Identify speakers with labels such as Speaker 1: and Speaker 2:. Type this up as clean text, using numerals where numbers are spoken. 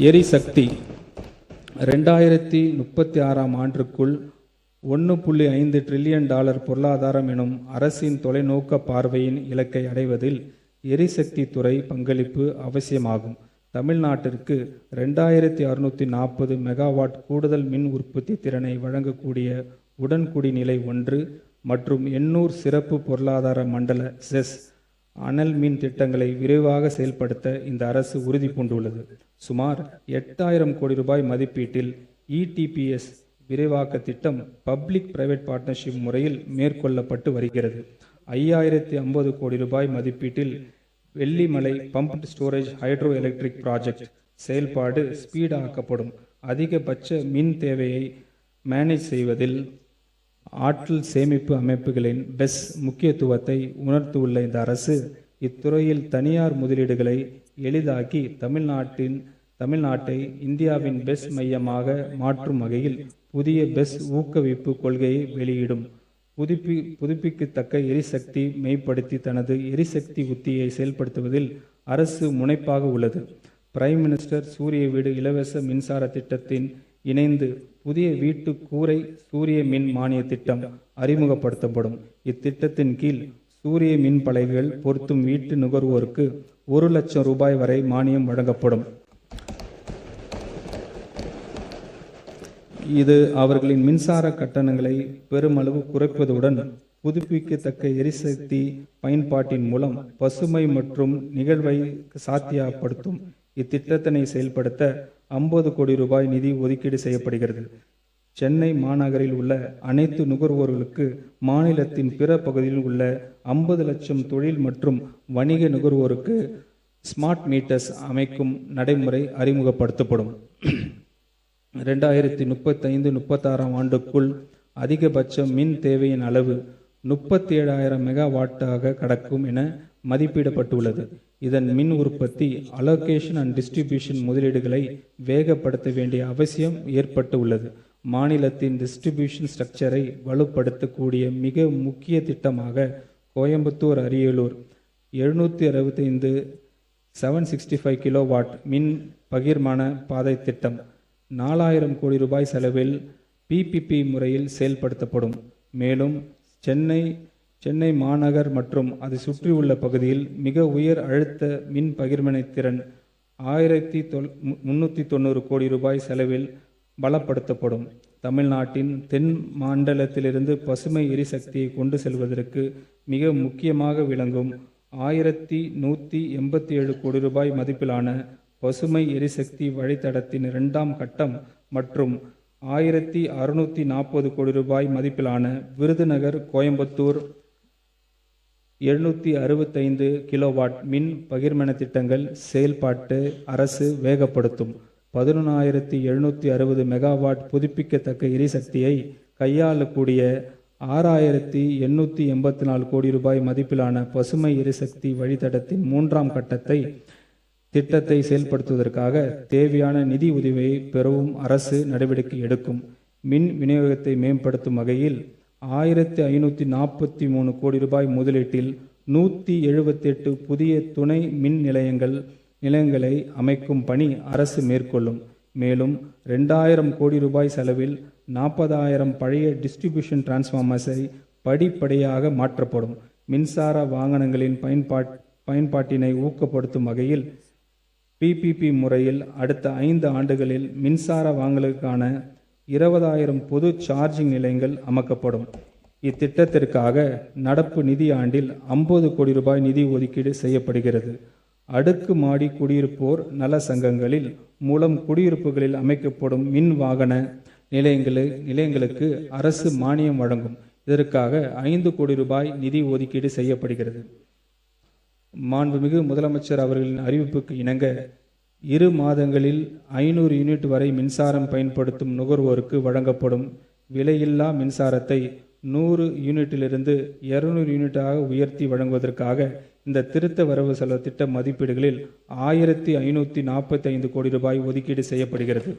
Speaker 1: எரிசக்தி 2036ஆம் ஆண்டுக்குள் $1.5 டிரில்லியன் பொருளாதாரம் எனும் அரசின் தொலைநோக்க பார்வையின் இலக்கை அடைவதில் எரிசக்தி துறை பங்களிப்பு அவசியமாகும். தமிழ்நாட்டிற்கு 2640 மெகாவாட் கூடுதல் மின் உற்பத்தி திறனை வழங்கக்கூடிய உடன்குடிநிலை 1 மற்றும் 800 சிறப்பு பொருளாதார மண்டல செஸ் அனல் மின் திட்டங்களை விரைவாக செயல்படுத்த இந்த அரசு உறுதி பூண்டுள்ளது. சுமார் 8000 கோடி ரூபாய் மதிப்பீட்டில் ETPS விரைவாக்க திட்டம் பப்ளிக் பிரைவேட் பார்ட்னர்ஷிப் முறையில் மேற்கொள்ளப்பட்டு வருகிறது. 5050 கோடி ரூபாய் மதிப்பீட்டில் Vellimalai pumped storage hydro electric project செயல்பாடு ஸ்பீடாக்கப்படும். அதிகபட்ச மின் தேவையை மேனேஜ் செய்வதில் ஆற்றல் சேமிப்பு அமைப்புகளின் பெஸ் முக்கியத்துவத்தை உணர்த்தியுள்ள இந்த அரசு இத்துறையில் தனியார் முதலீடுகளை எளிதாக்கி தமிழ்நாட்டை இந்தியாவின் பெஸ் மையமாக மாற்றும் வகையில் புதிய பெஸ் ஊக்குவிப்பு கொள்கையை வெளியிடும். புதுப்பிக்கத்தக்க எரிசக்தி மேம்படுத்தி தனது எரிசக்தி உத்தியை செயல்படுத்துவதில் அரசு முனைப்பாக உள்ளது. பிரைம் மினிஸ்டர் சூரிய வீடு இலவச மின்சார திட்டத்தின் இணைந்து புதிய வீட்டு கூரை சூரிய மின் மானிய திட்டம் அறிமுகப்படுத்தப்படும். இத்திட்டத்தின் கீழ் சூரிய மின் பலகைகள் பொருத்தும் வீட்டு நுகர்வோருக்கு 1 லட்சம் ரூபாய் வரை மானியம் வழங்கப்படும். இது அவர்களின் மின்சார கட்டணங்களை பெருமளவு குறைப்பதுடன் புதுப்பிக்கத்தக்க எரிசக்தி பயன்பாட்டின் மூலம் பசுமை மற்றும் நிகழ்வை சாத்தியப்படுத்தும். இத்திட்டத்தினை செயல்படுத்த 50 கோடி ரூபாய் நிதி ஒதுக்கீடு செய்யப்படுகிறது. சென்னை மாநகரில் உள்ள அனைத்து நுகர்வோர்களுக்கு மாநிலத்தின் பிற பகுதியில் உள்ள 50 லட்சம் தொழில் மற்றும் வணிக நுகர்வோருக்கு ஸ்மார்ட் மீட்டர்ஸ் அமைக்கும் நடைமுறை அறிமுகப்படுத்தப்படும். 2035-36ஆம் ஆண்டுக்குள் அதிகபட்ச மின் தேவையின் அளவு 37,000 மெகாவாட்டாக கடக்கும் என மதிப்பிடப்பட்டுள்ளது. இதன் மின் உற்பத்தி அலோகேஷன் அண்ட் டிஸ்ட்ரிபியூஷன் முதலீடுகளை வேகப்படுத்த வேண்டிய அவசியம் ஏற்பட்டு உள்ளது. மாநிலத்தின் டிஸ்ட்ரிபியூஷன் ஸ்ட்ரக்சரை வலுப்படுத்தக்கூடிய மிக முக்கிய திட்டமாக கோயம்புத்தூர் அரியலூர் 765 765 கிலோவாட் மின் பகிர்மான பாதை திட்டம் 4000 கோடி ரூபாய் செலவில் PPP முறையில் செயல்படுத்தப்படும். மேலும் சென்னை மாநகர் மற்றும் அதை சுற்றியுள்ள பகுதியில் மிக உயர் அழுத்த மின் பகிர்மனை திறன் 1390 கோடி ரூபாய் செலவில் பலப்படுத்தப்படும். தமிழ்நாட்டின் தென் மண்டலத்திலிருந்து பசுமை எரிசக்தியை கொண்டு செல்வதற்கு மிக முக்கியமாக விளங்கும் 1187 கோடி ரூபாய் மதிப்பிலான பசுமை எரிசக்தி வழித்தடத்தின் 2ஆம் கட்டம் மற்றும் 1640 கோடி ரூபாய் மதிப்பிலான விருதுநகர் கோயம்புத்தூர் 765 கிலோவாட் மின் பகிர்மன திட்டங்கள் செயல்பாட்டு அரசு வேகப்படுத்தும். 11,760 மெகாவாட் புதுப்பிக்கத்தக்க எரிசக்தியை கையாளக்கூடிய 6,884 கோடி ரூபாய் மதிப்பிலான பசுமை எரிசக்தி வழித்தடத்தின் 3ஆம் திட்டத்தை செயல்படுத்துவதற்காக தேவையான நிதி உதவியை பெறவும் அரசு நடவடிக்கை எடுக்கும். மின் விநியோகத்தை மேம்படுத்தும் வகையில் 1543 கோடி ரூபாய் முதலீட்டில் 178 புதிய துணை மின் நிலையங்களை அமைக்கும் பணி அரசு மேற்கொள்ளும். மேலும் 2000 கோடி ரூபாய் செலவில் 40,000 பழைய டிஸ்ட்ரிபியூஷன் டிரான்ஸ்ஃபார்மர்ஸை படிப்படியாக மாற்றப்படும். மின்சார வாகனங்களின் பயன்பாட்டினை ஊக்கப்படுத்தும் வகையில் PPP முறையில் அடுத்த 5 ஆண்டுகளில் மின்சார வாங்கலுக்கான 20,000 பொது சார்ஜிங் நிலையங்கள் அமைக்கப்படும். இத்திட்டத்திற்காக நடப்பு நிதி ஆண்டில் 50 கோடி ரூபாய் நிதி ஒதுக்கீடு செய்யப்படுகிறது. அடுக்கு மாடி குடியிருப்போர் நல சங்கங்களில் மூலம் குடியிருப்புகளில் அமைக்கப்படும் மின் வாகன நிலையங்களுக்கு அரசு மானியம் வழங்கும். இதற்காக 5 கோடி ரூபாய் நிதி ஒதுக்கீடு செய்யப்படுகிறது. மாண்புமிகு முதலமைச்சர் அவர்களின் அறிவிப்புக்கு இணங்க 2 மாதங்களில் 500 யூனிட் வரை மின்சாரம் பயன்படுத்தும் நுகர்வோருக்கு வழங்கப்படும் விலையில்லா மின்சாரத்தை 100 யூனிட்டிலிருந்து 200 யூனிட்டாக உயர்த்தி வழங்குவதற்காக இந்த திருத்த வரவு செலவு திட்ட மதிப்பீடுகளில் 1545 கோடி ரூபாய் ஒதுக்கீடு செய்யப்படுகிறது.